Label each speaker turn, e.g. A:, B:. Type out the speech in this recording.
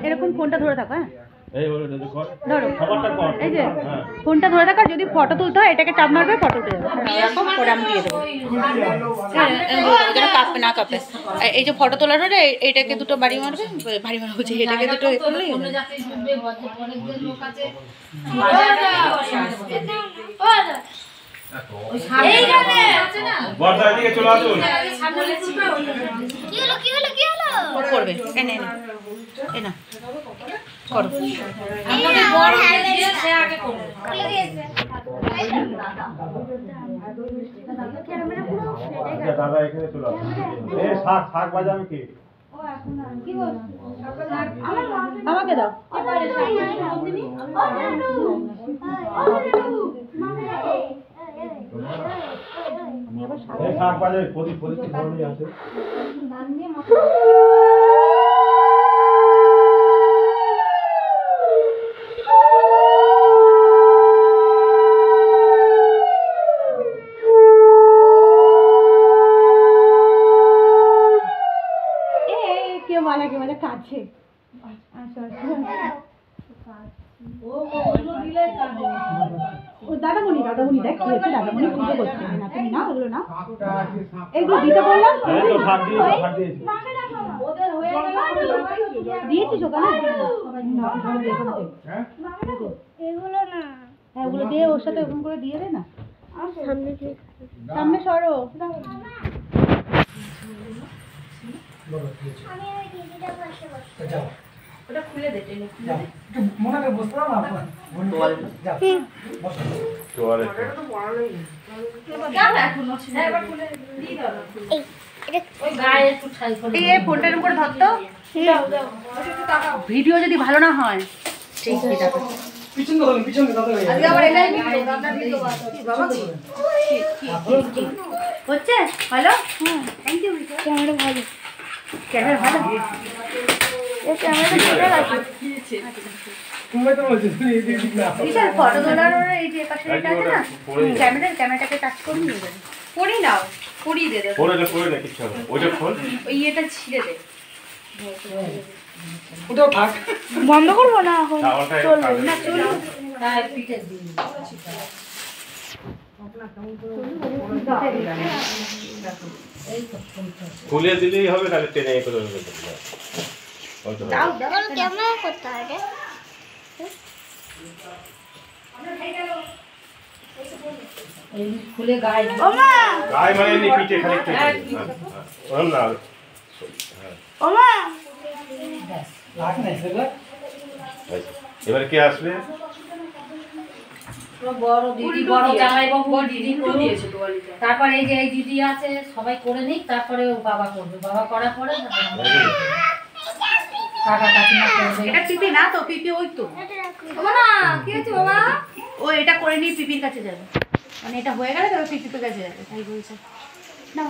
A: এরকম ফোনটা ধরে থাকো। হ্যাঁ ধরো, এই যে ফোনটা ধরে থাকো, যদি ফটো তুলতে হয় এটাকে চাপ মারবে, ফটো উঠে যাবে। এরকম করে আমি দিয়ে দেবো, যেন কাঁপে না কাঁপে। এই যে ফটো তোলার হলে এইটাকে দুটো বাড়ি মারবে, বাড়ি মারা হচ্ছে, এটাকে দুটো এ করলেই করবে। এনে এনা করো।
B: দাদা এখানে চলে আসো। শাক বাজাবে কি?
A: আমাকে দাও।
B: শাক বাজাবে, প্রদীপ ধরনের আছে।
A: কাছে দাদামণি দেখ কি হচ্ছে, দাদামণি পুজো করছে না, তুমি না ওগুলো না, এগুলো দিতে বললাম দিয়েছিস ওখানে,
C: এগুলো না,
A: হ্যাঁ ওগুলো দিয়ে ওর সাথে ওরকম করে দিয়ে দে না। সামনে সরো। ওটা খুলে দে,
D: মনে করে বসতে পারো না।
A: ফোনটার উপর ধরতো, ভিডিও যদি ভালো না হয় ঠিক আছে। হচ্ছে ভালো, থ্যাংক ইউ।
C: ক্যামেরা ভালো,
A: ক্যামেরা ভালো,
C: এই ক্যামেরাটা ঠিক আছে।
A: বিশাল ফটো তোলার এই যে পাশে এটা আছে না, ক্যামেরাটাকে টাচ করে নিয়ে যাবে, পরি নাও, পরিয়ে দে,
B: পরে না কিছু হবে, ওইটা খোল,
A: ওই এটা ছিঁড়ে দে,
D: ওটাও থাক,
C: বন্ধ করবো না এখন,
B: চলবে
A: না চলো তাই পিঠে দিই।
B: খুলে দিলেই হবে, তাহলে টেনে করে দেবে।
C: দাও দাও, ক্যামেরা করতে হয় রে।
A: খুলে গায়ে
C: ওমা,
B: গায়ে মানে নি পিঠে খালি একটু ওরম না।
C: ওমা
D: রাখ না সেটা।
B: এবারে কে আসবে?
E: বড় দিদি, বড় জামাই বাবু, দিদি দিয়েছে। তারপর এই যে এই দিদি আছে, সবাই করে নিক, তারপরে ও বাবা করবে, বাবা করার পরে কাকা কাকিমা করবে।
A: এটা পিপি না তো, পিপি ওই তো
E: ওমা কি হচ্ছে বাবা?
A: ও এটা করে নিয়ে পিপির কাছে যাবে, মানে এটা হয়ে গেলে তবে পিপির কাছে যাবে, তাই বলছে না।